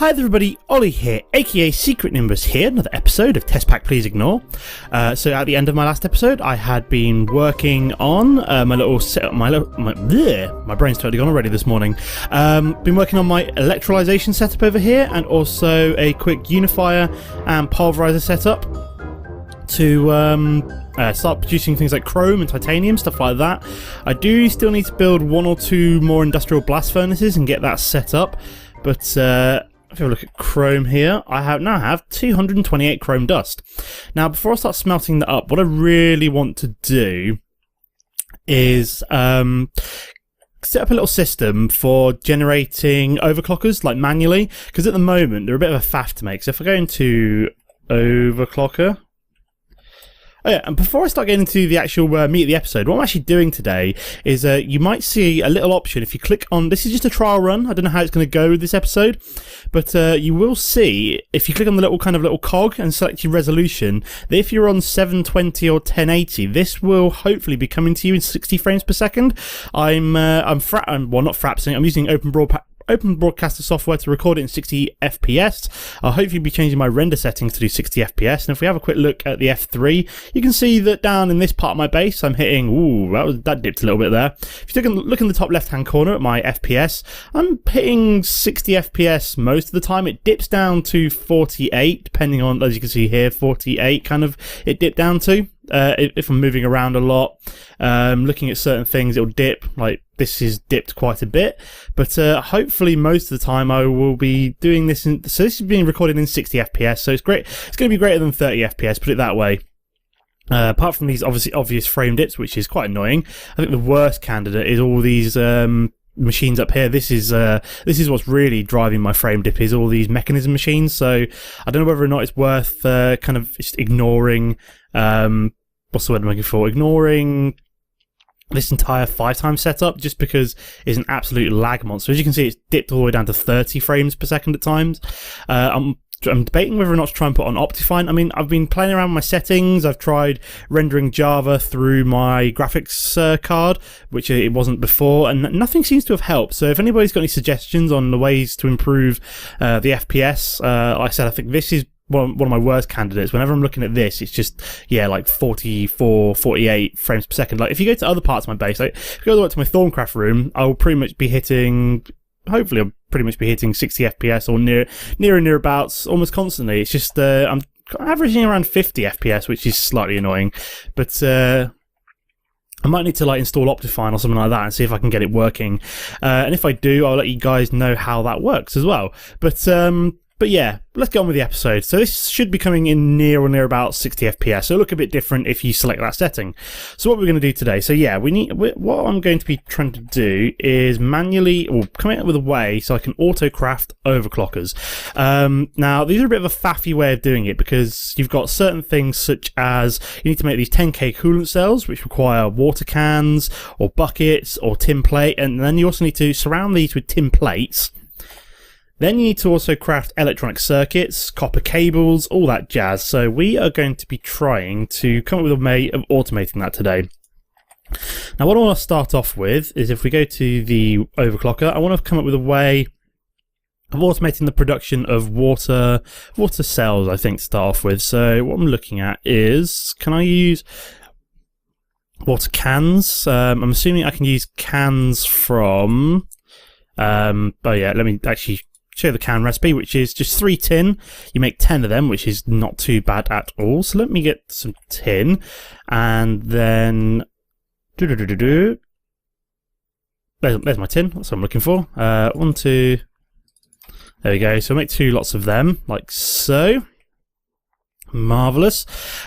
Hi there everybody, Ollie here, aka Secret Nimbus here, another episode of Test Pack Please Ignore. So at the end of my last episode, I had been working on my brain's totally gone already this morning. Been working on my electrolyzation setup over here, and also a quick unifier and pulverizer setup to start producing things like chrome and titanium, stuff like that. I do still need to build one or two more industrial blast furnaces and get that set up, but if you have a look at chrome here, I now have 228 chrome dust. Now, before I start smelting that up, what I really want to do is set up a little system for generating overclockers, like manually, because at the moment they're a bit of a faff to make. So if I go into overclocker. Oh yeah, and before I start getting into the actual meat of the episode, what I'm actually doing today is you might see a little option if you click on, this is just a trial run, I don't know how it's going to go with this episode, but you will see, if you click on the little cog and select your resolution, that if you're on 720 or 1080, this will hopefully be coming to you in 60 frames per second. I'm using Open Broadcaster software to record it in 60 FPS. I'll hopefully be changing my render settings to do 60 FPS. And if we have a quick look at the F3, you can see that down in this part of my base, I'm hitting, that dipped a little bit there. If you look in the top left-hand corner at my FPS, I'm hitting 60 FPS most of the time. It dips down to 48, depending on, as you can see here, 48 kind of, it dipped down to. If I'm moving around a lot, looking at certain things, it'll dip. Like this is dipped quite a bit, but hopefully most of the time I will be doing this. So this is being recorded in 60 FPS, so it's great. It's going to be greater than 30 FPS. Put it that way. Apart from these obvious frame dips, which is quite annoying. I think the worst candidate is all these machines up here. This is what's really driving my frame dip, is all these mechanism machines. So I don't know whether or not it's worth kind of just ignoring. What's the word I'm looking for? Ignoring this entire 5-time setup, just because it's an absolute lag monster. As you can see, it's dipped all the way down to 30 frames per second at times. I'm debating whether or not to try and put on Optifine. I mean, I've been playing around with my settings. I've tried rendering Java through my graphics card, which it wasn't before, and nothing seems to have helped. So if anybody's got any suggestions on the ways to improve the FPS, like I said, I think this is one of my worst candidates. Whenever I'm looking at this, it's just, like 44, 48 frames per second. Like if you go to other parts of my base, like if you go all the way to my Thorncraft room, I'll pretty much be hitting, hopefully I'll pretty much be hitting 60 FPS or nearabouts almost constantly. It's just, I'm averaging around 50 FPS, which is slightly annoying, but, I might need to install Optifine or something like that and see if I can get it working. And if I do, I'll let you guys know how that works as well. But yeah, let's get on with the episode. So this should be coming in near or near about 60 FPS. So it'll look a bit different if you select that setting. So what we're going to do today, so yeah, what I'm going to be trying to do is manually, or coming up with a way so I can auto-craft overclockers. Now, these are a bit of a faffy way of doing it, because you've got certain things such as you need to make these 10k coolant cells, which require water cans or buckets or tin plate, and then you also need to surround these with tin plates. Then you need to also craft electronic circuits, copper cables, all that jazz. So we are going to be trying to come up with a way of automating that today. Now what I want to start off with is, if we go to the overclocker, I want to come up with a way of automating the production of water cells, I think, to start off with. So what I'm looking at is, can I use water cans? I'm assuming I can use cans from, oh yeah, let me actually show the can recipe, which is just 3 tin. You make 10 of them, which is not too bad at all. So let me get some tin, and then there's my tin. That's what I'm looking for. 1, 2. There we go. So I'll make 2 lots of them, like so. Marvelous.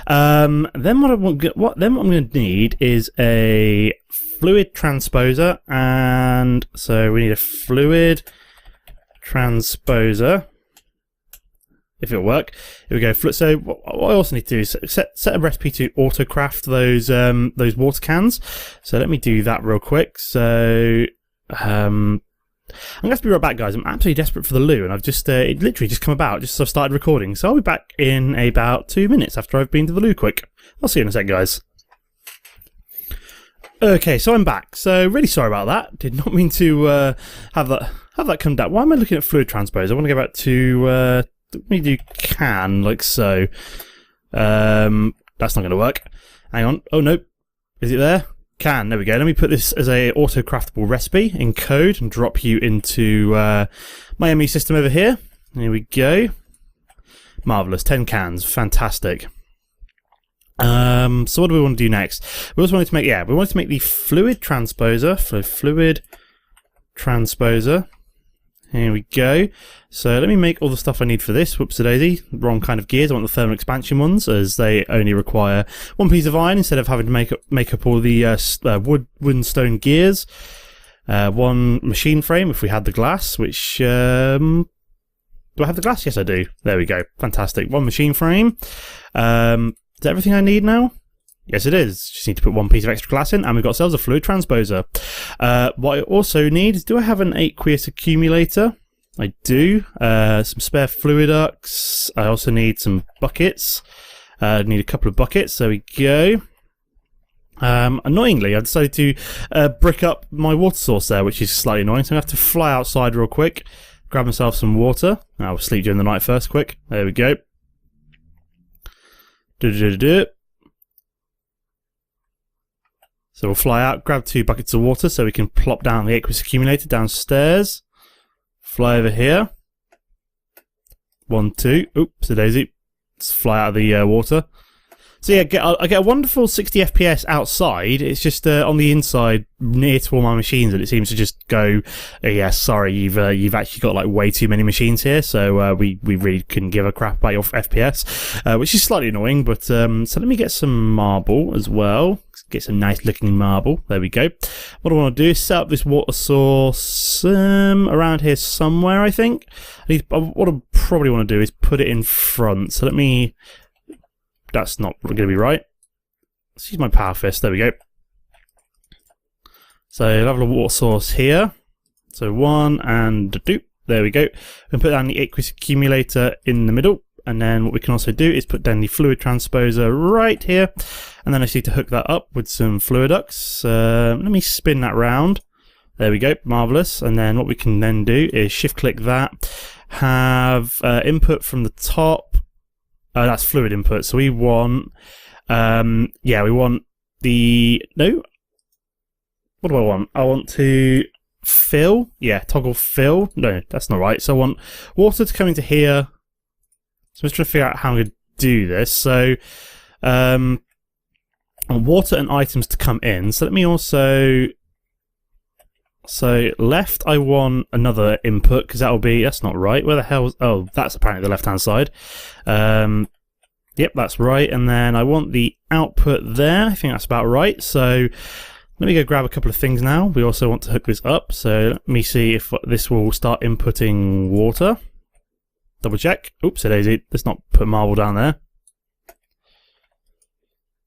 Then what I'm going to need is a fluid transposer, and so we need a fluid transposer, if it'll work. Here we go. So what I also need to do is set a recipe to auto-craft those water cans. So let me do that real quick. So I'm gonna have to be right back, guys. I'm absolutely desperate for the loo, and I've just it literally just come about just as I've started recording. So I'll be back in about 2 minutes after I've been to the loo quick. I'll see you in a sec, guys. Okay, so I'm back. So really sorry about that. Did not mean to have that have that come down. Why am I looking at fluid transpose? I want to go back to, let me do can, like so. That's not going to work. Hang on. Oh, no. Is it there? Can. There we go. Let me put this as a auto-craftable recipe in code and drop you into my ME system over here. Here we go. Marvellous. 10 cans. Fantastic. So what do we want to do next? We also wanted to make, we wanted to make the fluid transposer. Fluid transposer. Here we go. So let me make all the stuff I need for this. Whoops-a-daisy. Wrong kind of gears. I want the thermal expansion ones, as they only require one piece of iron instead of having to make up all the wood and stone gears. One machine frame if we had the glass, which... do I have the glass? Yes, I do. There we go. Fantastic. One machine frame. Is that everything I need now? Yes, it is. Just need to put one piece of extra glass in, and we've got ourselves a fluid transposer. What I also need is, do I have an aqueous accumulator? I do. Some spare fluid ducts. I also need some buckets. I need a couple of buckets. There we go. Annoyingly, I decided to brick up my water source there, which is slightly annoying. So I have to fly outside real quick, grab myself some water. I'll sleep during the night first, quick. There we go. So we'll fly out, grab 2 buckets of water so we can plop down the aqueous accumulator downstairs. Fly over here. 1, 2. Oops-a-daisy. Let's fly out of the water. So yeah, I get a wonderful 60 FPS outside. It's just on the inside, near to all my machines, and it seems to just go, yeah, sorry, you've actually got like way too many machines here, so we really couldn't give a crap about your FPS, which is slightly annoying. But so let me get some marble as well. Get some nice looking marble. There we go. What I want to do is set up this water source around here somewhere, I think. What I probably want to do is put it in front. So let me... That's not going to be right. Let's use my power fist. There we go. So I'll have a water source here. So 1 and 2. There we go. And put down the aqueous accumulator in the middle. And then what we can also do is put down the fluid transposer right here. And then I just need to hook that up with some fluid ducts. Let me spin that round. There we go. Marvellous. And then what we can then do is shift click that. Have input from the top. That's fluid input. So we want, we want the, no. What do I want? I want to fill. Yeah, toggle fill. No, that's not right. So I want water to come into here. So I'm just trying to figure out how I'm going to do this. So, I want water and items to come in. So let me also... So left, I want another input because that'll be, that's not right. Where the hell? Oh, that's apparently the left-hand side. Yep, that's right. And then I want the output there. I think that's about right. So let me go grab a couple of things now. We also want to hook this up. So let me see if this will start inputting water. Double check. Oops-a-daisy. Let's not put marble down there.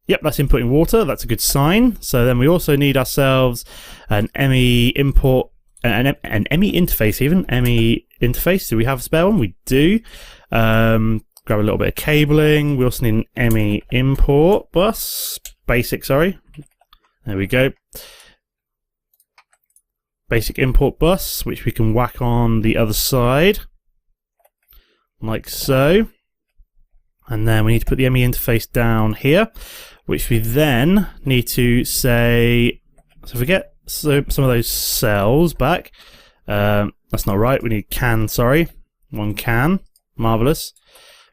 Yep, that's inputting water. That's a good sign. So then we also need ourselves an ME import, an ME interface even. ME interface. Do we have a spare one? We do. Grab a little bit of cabling. We also need an ME import bus. Basic, sorry. There we go. Basic import bus, which we can whack on the other side. Like so. And then we need to put the ME interface down here, which we then need to say, so if we get some of those cells back, that's not right, we need can, sorry, 1 can, marvellous.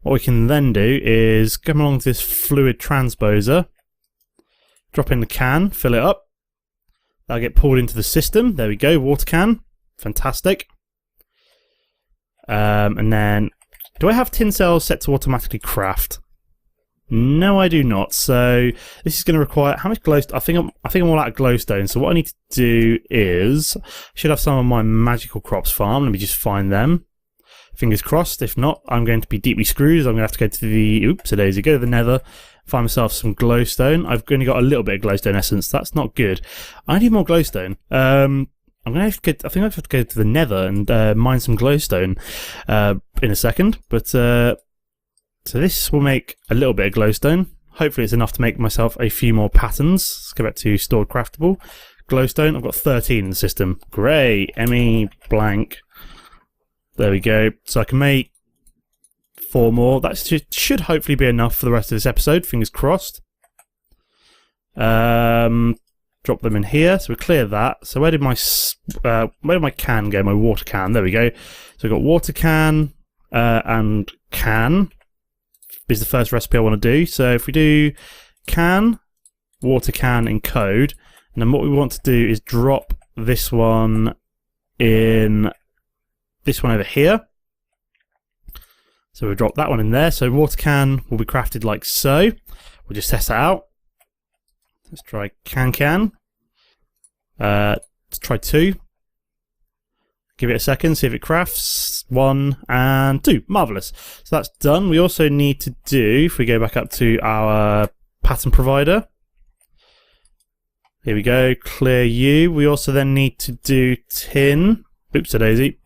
What we can then do is come along to this fluid transposer, drop in the can, fill it up, that'll get pulled into the system, there we go, water can, fantastic. And then, do I have tin cells set to automatically craft? No, I do not. So this is going to require how much glowstone? I think I'm all out of glowstone. So what I need to do is, I should have some of my magical crops farm. Let me just find them. Fingers crossed. If not, I'm going to be deeply screwed. I'm going to have to go to the oops-a-daisy, go to the Nether, find myself some glowstone. I've only got a little bit of glowstone essence. That's not good. I need more glowstone. I'm gonna have to get, I think I have to go to the Nether and mine some glowstone in a second. But so this will make a little bit of glowstone. Hopefully it's enough to make myself a few more patterns. Let's go back to stored craftable glowstone. I've got 13 in the system. Great. ME blank There we go. So I can make 4 more. That should hopefully be enough for the rest of this episode. Fingers crossed. Drop them in here. So we clear that. So where did my can go? My water can. There we go. So we've got water can and can is the first recipe I want to do. So if we do can, water can encode, and then what we want to do is drop this one in this one over here. So we'll drop that one in there. So water can will be crafted like so. We'll just test that out. Let's try can. Let's try 2. Give it a second, see if it crafts. 1 and 2. Marvellous. So that's done. We also need to do, if we go back up to our pattern provider. Here we go, clear U. We also then need to do tin. Oops, a daisy.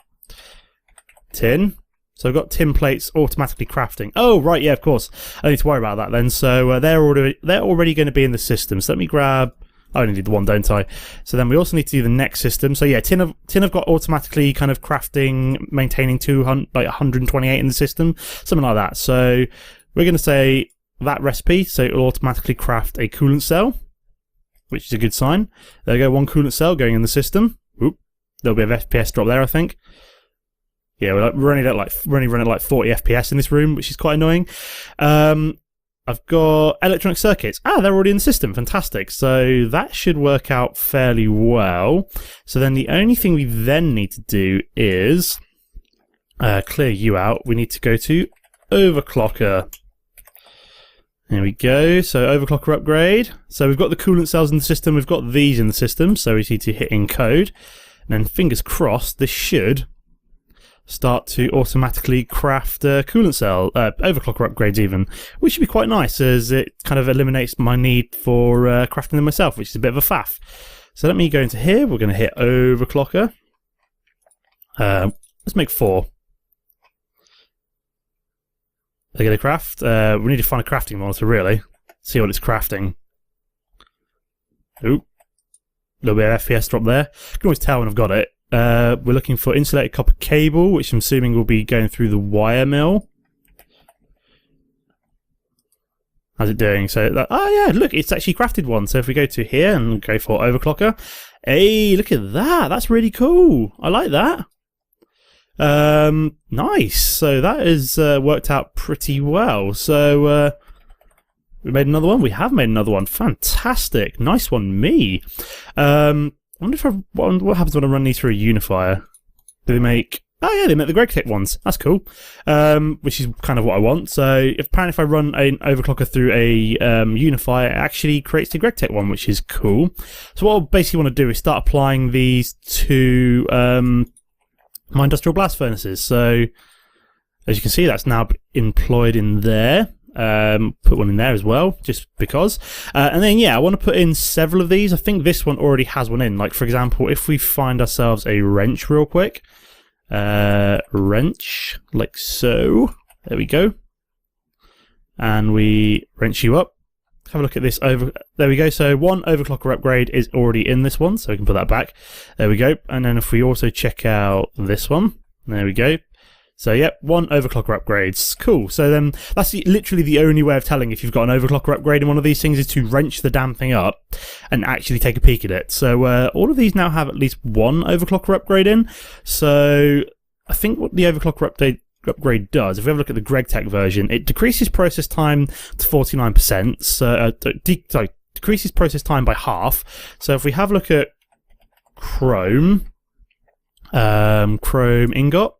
Tin. So I've got tin plates automatically crafting. Oh, right, yeah, of course. I don't need to worry about that then. So they're already going to be in the system. So let me grab... I only need the one, don't I? So then we also need to do the next system. So yeah, tin have got automatically kind of crafting, maintaining 128 in the system, something like that. So we're going to say that recipe, so it will automatically craft a coolant cell, which is a good sign. There we go, 1 coolant cell going in the system. Oop, there'll be a FPS drop there, I think. Yeah, we're only running at like 40 FPS in this room, which is quite annoying. I've got electronic circuits. Ah, they're already in the system. Fantastic. So that should work out fairly well. So then the only thing we then need to do is clear you out. We need to go to overclocker. There we go. So overclocker upgrade. So we've got the coolant cells in the system. We've got these in the system. So we need to hit encode. And then fingers crossed, this should start to automatically craft coolant cell, overclocker upgrades even, which should be quite nice as it kind of eliminates my need for crafting them myself, which is a bit of a faff. So let me go into here, we're going to hit overclocker. Let's make 4. They're going to craft. We need to find a crafting monitor really, see what it's crafting. Oop, a little bit of FPS drop there. You can always tell when I've got it. We're looking for insulated copper cable, which I'm assuming will be going through the wire mill. How's it doing? So, oh yeah, look, it's actually crafted one. So if we go to here and go for overclocker, hey, look at that. That's really cool. I like that. Nice. So that has worked out pretty well. So we made another one. We have made another one. Fantastic. Nice one, me. I wonder if what happens when I run these through a unifier. Do they make... Oh yeah, they make the GregTech ones. That's cool. Which is kind of what I want. So apparently if I run an overclocker through a unifier, it actually creates the GregTech one, which is cool. So what I basically want to do is start applying these to my industrial blast furnaces. So as you can see, that's now employed in there. Put one in there as well, just because. And then, yeah, I want to put in several of these. I think this one already has one in. Like, for example, if we find ourselves a wrench real quick. Wrench, like so. There we go. And we wrench you up. Have a look at this over. There we go. So 1 overclocker upgrade is already in this one, so we can put that back. There we go. And then if we also check out this one. There we go. So, yep, 1 overclocker upgrades. Cool. So then that's literally the only way of telling if you've got an overclocker upgrade in one of these things is to wrench the damn thing up and actually take a peek at it. So all of these now have at least 1 overclocker upgrade in. So I think what the overclocker upgrade does, if we have a look at the GregTech version, it decreases process time to 49%. So, decreases process time by half. So if we have a look at Chrome ingot,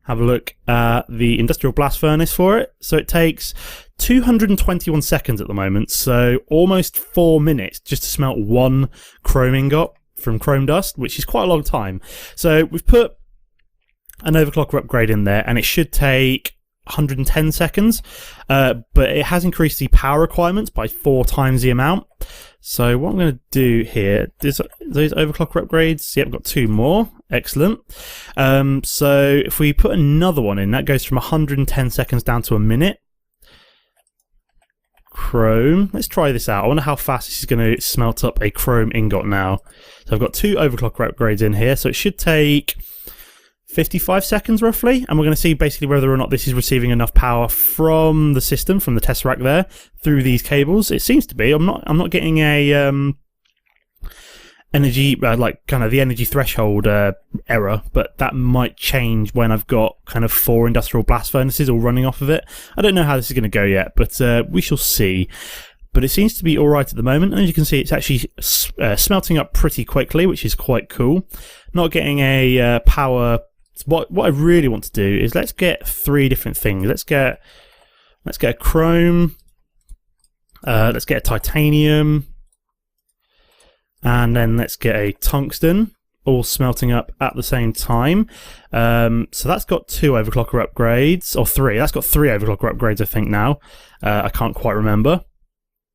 have a look at the industrial blast furnace for it. So it takes 221 seconds at the moment, so almost 4 minutes just to smelt 1 chrome ingot from chrome dust, which is quite a long time. So we've put an overclocker upgrade in there, and it should take 110 seconds, but it has increased the power requirements by 4 times the amount. So what I'm going to do here, those overclocker upgrades, yep, I've got 2 more. Excellent. So if we put another one in, that goes from 110 seconds down to a minute. Chrome. Let's try this out. I wonder how fast this is going to smelt up a chrome ingot now. So I've got 2 overclocker upgrades in here, so it should take 55 seconds roughly, and we're going to see basically whether or not this is receiving enough power from the system, from the Tesseract there, through these cables. It seems to be. I'm not getting a energy like kind of the energy threshold error, but that might change when I've got kind of 4 industrial blast furnaces all running off of it. I don't know how this is going to go yet, but we shall see. But it seems to be all right at the moment, and as you can see, it's actually smelting up pretty quickly, which is quite cool. Not getting a power. What I really want to do is let's get 3 different things. Let's get a chrome. Let's get a titanium, and then let's get a tungsten, all smelting up at the same time. So that's got 2 overclocker upgrades, or 3. That's got 3 overclocker upgrades, I think now. I can't quite remember.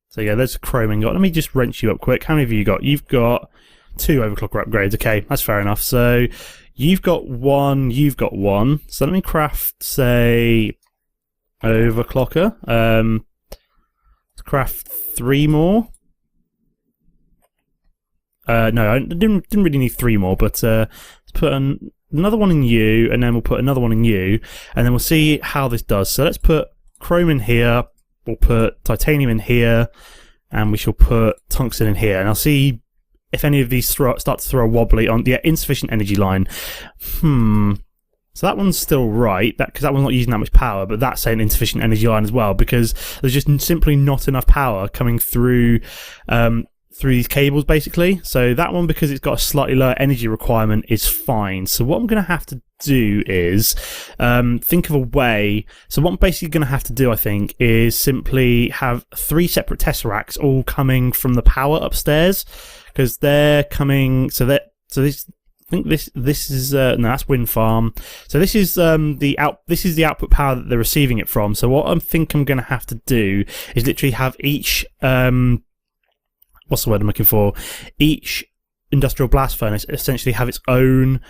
So yeah, there's a chrome ingot. Let me just wrench you up quick. How many have you got? You've got 2 overclocker upgrades. Okay, that's fair enough. So you've got 1, you've got 1. So let me craft, say, overclocker. Craft 3 more. No, I didn't really need 3 more, but let's put another one in you, and then we'll put another one in you, and then we'll see how this does. So let's put chrome in here, we'll put titanium in here, and we shall put tungsten in here, and I'll see if any of these start to throw a wobbly on the insufficient energy line. So that one's still right, because that one's not using that much power, but that's saying insufficient energy line as well, because there's just simply not enough power coming through these cables, basically. So that one, because it's got a slightly lower energy requirement, is fine. So what I'm going to have to do is think of a way. So what I'm basically going to have to do, I think, is simply have 3 separate Tesseracts all coming from the power upstairs, because they're coming. So this. I think this is no, that's wind farm. So this is this is the output power that they're receiving it from. So what I think I'm going to have to do is literally have each what's the word I'm looking for? Each industrial blast furnace essentially have its own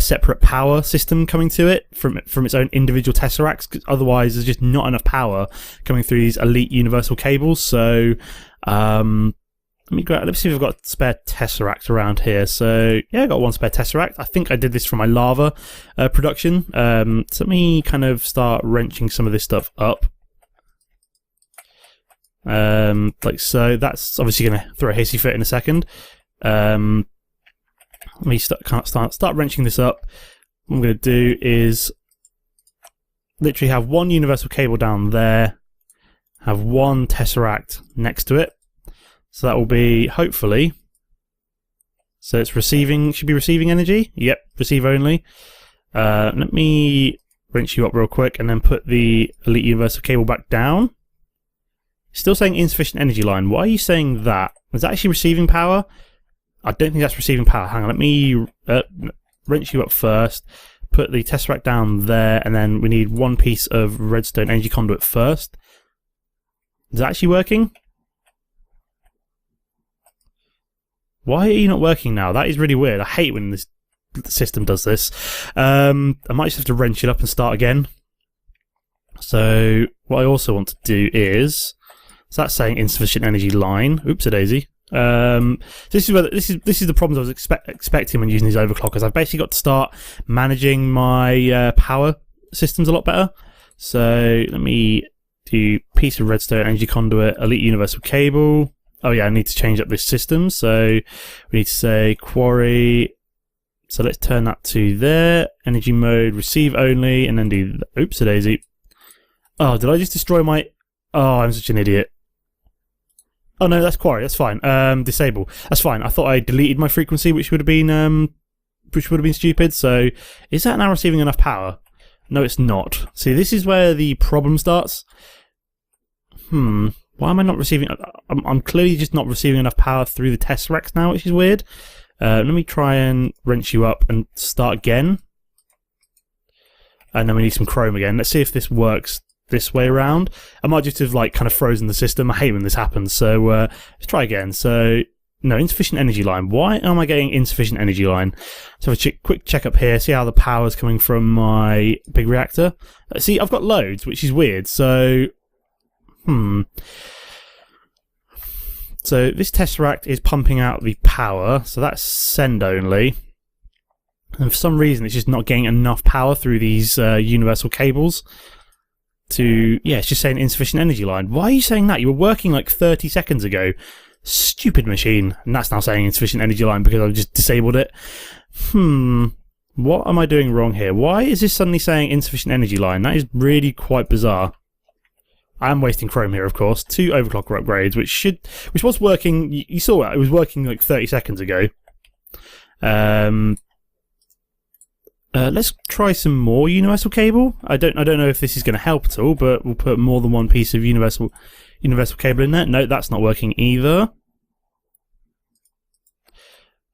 separate power system coming to it from its own individual tesseracts. 'Cause otherwise, there's just not enough power coming through these elite universal cables. So let me see if I've got a spare tesseract around here. So yeah, I got 1 spare tesseract. I think I did this for my lava production. So let me kind of start wrenching some of this stuff up. Like so. That's obviously going to throw a hissy fit in a second. Let me start wrenching this up. What I'm going to do is literally have 1 universal cable down there, have 1 tesseract next to it. So that will be, hopefully, so it's receiving, should be receiving energy. Yep, receive only. Let me wrench you up real quick and then put the elite universal cable back down. Still saying insufficient energy line. Why are you saying that? Is that actually receiving power? I don't think that's receiving power. Hang on, let me wrench you up first. Put the tesseract down there, and then we need 1 piece of redstone energy conduit first. Is that actually working? Why are you not working now? That is really weird. I hate when this system does this. I might just have to wrench it up and start again. So what I also want to do is, so that's saying insufficient energy line. Oops-a-daisy. This is the problems I was expecting when using these overclockers. I've basically got to start managing my power systems a lot better. So let me do piece of redstone energy conduit, elite universal cable. Oh yeah, I need to change up this system. So we need to say quarry. So let's turn that to there. Energy mode, receive only, and then do. Oops-a-daisy. Oh, did I just destroy my? Oh, I'm such an idiot. Oh no, that's quarry. That's fine. Disable. That's fine. I thought I deleted my frequency, which would have been stupid. So, is that now receiving enough power? No, it's not. See, this is where the problem starts. Why am I not receiving? I'm clearly just not receiving enough power through the tesseracts now, which is weird. Let me try and wrench you up and start again. And then we need some chrome again. Let's see if this works this way around. I might just have kind of frozen the system. I hate when this happens. So let's try again. So no, insufficient energy line. Why am I getting insufficient energy line? So have a quick check up here. See how the power's coming from my big reactor. See, I've got loads, which is weird. So So this tesseract is pumping out the power. So that's send only. And for some reason, it's just not getting enough power through these universal cables to... Yeah, it's just saying insufficient energy line. Why are you saying that? You were working like 30 seconds ago. Stupid machine. And that's now saying insufficient energy line because I've just disabled it. What am I doing wrong here? Why is this suddenly saying insufficient energy line? That is really quite bizarre. I am wasting Chrome here, of course. 2 overclocker upgrades, which was working. You saw it. It was working like 30 seconds ago. Let's try some more universal cable. I don't know if this is going to help at all, but we'll put more than one piece of universal cable in there. No, that's not working either.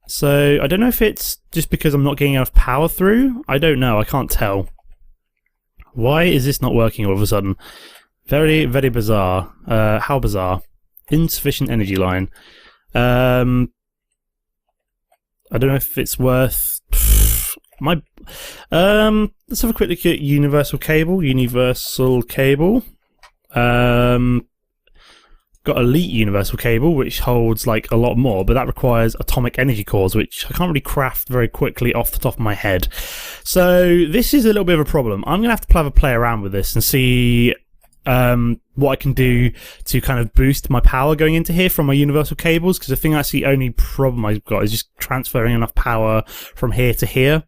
So I don't know if it's just because I'm not getting enough power through. I don't know. I can't tell. Why is this not working all of a sudden? Very, very bizarre. How bizarre? Insufficient energy line. I don't know if it's worth... let's have a quick look at universal cable. Got elite universal cable, which holds like a lot more, but that requires atomic energy cores, which I can't really craft very quickly off the top of my head. So this is a little bit of a problem. I'm gonna have to have a play around with this and see what I can do to kind of boost my power going into here from my universal cables, because I think that's the only problem I've got is just transferring enough power from here to here.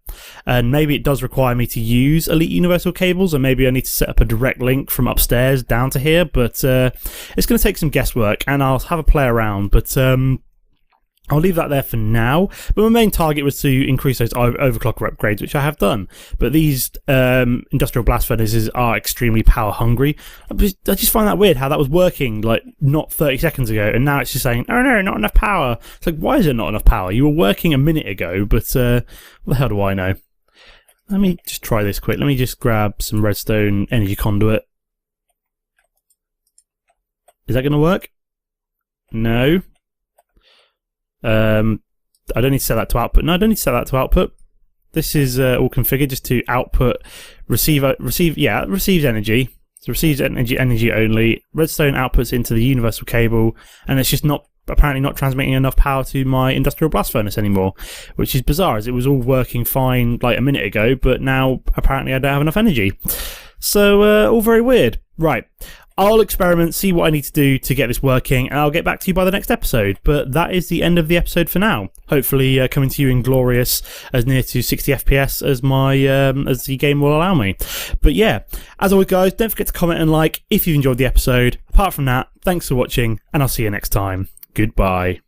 And maybe it does require me to use elite universal cables, or maybe I need to set up a direct link from upstairs down to here, but it's going to take some guesswork and I'll have a play around, but I'll leave that there for now. But my main target was to increase those overclocker upgrades, which I have done. But these industrial blast furnaces are extremely power hungry. I just find that weird how that was working like not 30 seconds ago, and now it's just saying, oh no, not enough power. It's like, why is there not enough power? You were working a minute ago, but what the hell do I know? Let me just try this quick. Let me just grab some redstone energy conduit. Is that going to work? No. I don't need to set that to output. No, I don't need to set that to output. This is all configured just to output, receives energy. So receives energy only. Redstone outputs into the universal cable, and it's just apparently not transmitting enough power to my industrial blast furnace anymore, which is bizarre, as it was all working fine like a minute ago, but now apparently I don't have enough energy. So all very weird. Right. I'll experiment, see what I need to do to get this working, and I'll get back to you by the next episode. But that is the end of the episode for now. Hopefully coming to you in glorious, as near to 60 FPS as as the game will allow me. But yeah, as always guys, don't forget to comment and like if you've enjoyed the episode. Apart from that, thanks for watching, and I'll see you next time. Goodbye.